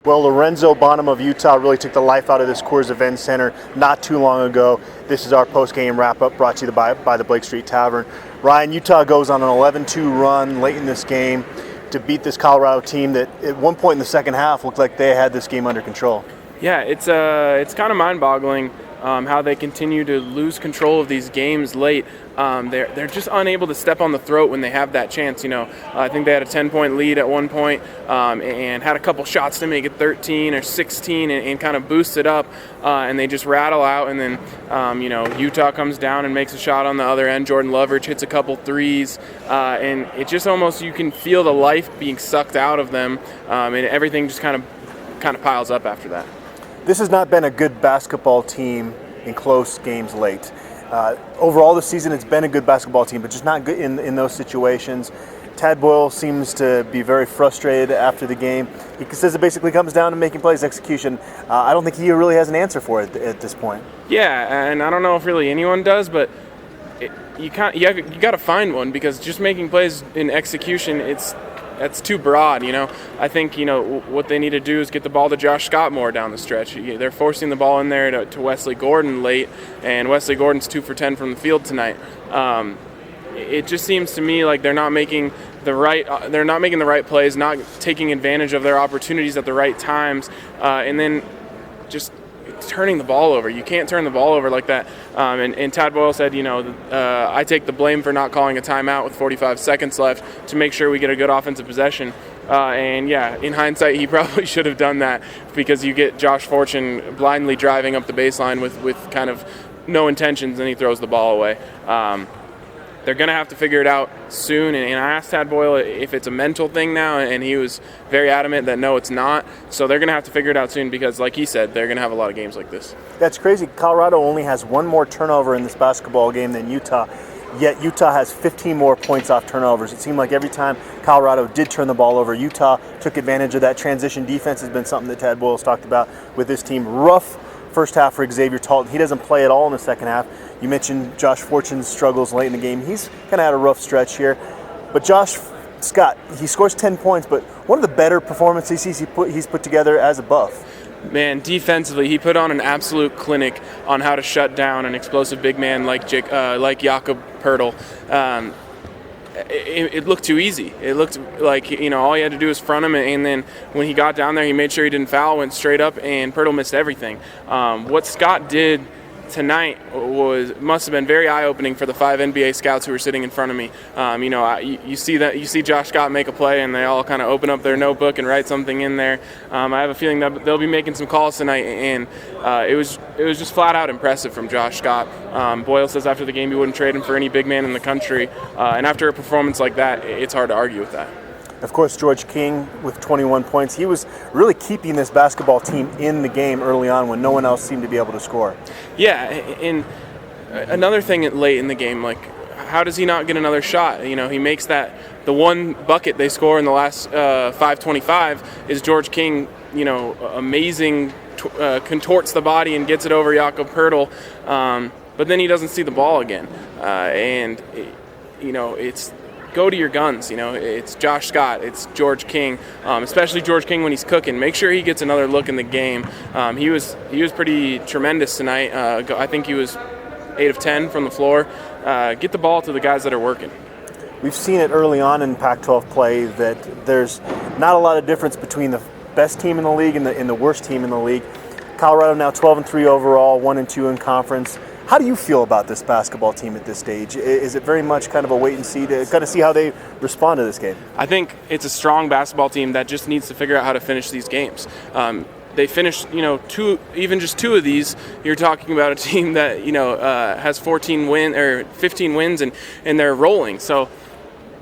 Well, Lorenzo Bonham of Utah really took the life out of this Coors Event Center not too long ago. This is our post-game wrap-up brought to you by the Blake Street Tavern. Ryan, Utah goes on an 11-2 run late in this game to beat this Colorado team that at one point in the second half looked like they had this game under control. Yeah, it's kind of mind-boggling how they continue to lose control of these games late. They're just unable to step on the throat when they have that chance. I think they had a 10-point lead at one point and had a couple shots to make it 13 or 16 and kind of boost it up, and they just rattle out. And then Utah comes down and makes a shot on the other end. Jordan Loveridge hits a couple threes, and it just almost, you can feel the life being sucked out of them, and everything just kind of piles up after that. This has not been a good basketball team in close games late. Overall this season, it's been a good basketball team, but just not good in those situations. Tad Boyle seems to be very frustrated after the game. He says it basically comes down to making plays, execution. I don't think he really has an answer for it at this point. Yeah, and I don't know if really anyone does, but you got to find one, because just making plays in execution, that's too broad. I think what they need to do is get the ball to Josh Scott more down the stretch. They're forcing the ball in there to Wesley Gordon late, and Wesley Gordon's 2 for 10 from the field tonight. It just seems to me like they're not making the right plays, not taking advantage of their opportunities at the right times, and then just turning the ball over. You can't turn the ball over like that. And Tad Boyle said, I take the blame for not calling a timeout with 45 seconds left to make sure we get a good offensive possession. In hindsight, he probably should have done that, because you get Josh Fortune blindly driving up the baseline with kind of no intentions, and he throws the ball away. They're going to have to figure it out soon, and I asked Tad Boyle if it's a mental thing now, and he was very adamant that no, it's not. So they're going to have to figure it out soon, because like he said, they're going to have a lot of games like this. That's crazy. Colorado only has one more turnover in this basketball game than Utah, yet Utah has 15 more points off turnovers. It seemed like every time Colorado did turn the ball over, Utah took advantage of that. Transition defense has been something that Tad Boyle's talked about with this team. Rough first half for Xavier Talton. He doesn't play at all in the second half. You mentioned Josh Fortune's struggles late in the game. He's kind of had a rough stretch here. But Josh Scott, he scores 10 points, but one of the better performances he's put together as a Buff. Man, defensively, he put on an absolute clinic on how to shut down an explosive big man like Jakob Poeltl. It looked too easy. It looked like all he had to do was front him, and then when he got down there, he made sure he didn't foul, went straight up, and Poeltl missed everything. What Scott did tonight must have been very eye-opening for the 5 NBA scouts who were sitting in front of me. You see Josh Scott make a play, and they all kind of open up their notebook and write something in there. I have a feeling that they'll be making some calls tonight, and it was just flat out impressive from Josh Scott. Boyle says after the game he wouldn't trade him for any big man in the country, and after a performance like that, it's hard to argue with that. Of course, George King with 21 points. He was really keeping this basketball team in the game early on when no one else seemed to be able to score. Yeah, and another thing late in the game, like, how does he not get another shot? He makes the one bucket they score in the last 5:25 is George King, amazing, contorts the body and gets it over Jakob Poeltl, but then he doesn't see the ball again. It's go to your guns. It's Josh Scott, it's George King, especially George King when he's cooking. Make sure he gets another look in the game. He was pretty tremendous tonight. I think he was 8 of 10 from the floor. Get the ball to the guys that are working. We've seen it early on in Pac-12 play that there's not a lot of difference between the best team in the league and the worst team in the league. Colorado now 12-3 overall, 1-2 in conference. How do you feel about this basketball team at this stage? Is it very much kind of a wait and see to kind of see how they respond to this game? I think it's a strong basketball team that just needs to figure out how to finish these games. They finished, even just 2 of these. You're talking about a team that has 15 wins and they're rolling. So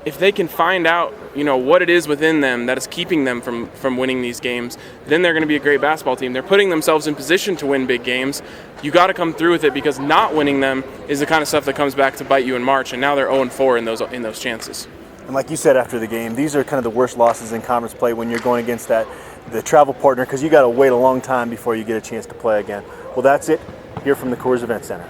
if they can find out what it is within them that is keeping them from winning these games, then they're going to be a great basketball team. They're putting themselves in position to win big games. You got to come through with it, because not winning them is the kind of stuff that comes back to bite you in March, and now they're 0-4 in those chances. And like you said after the game, these are kind of the worst losses in conference play when you're going against the travel partner, because you got to wait a long time before you get a chance to play again. Well, that's it here from the Coors Event Center.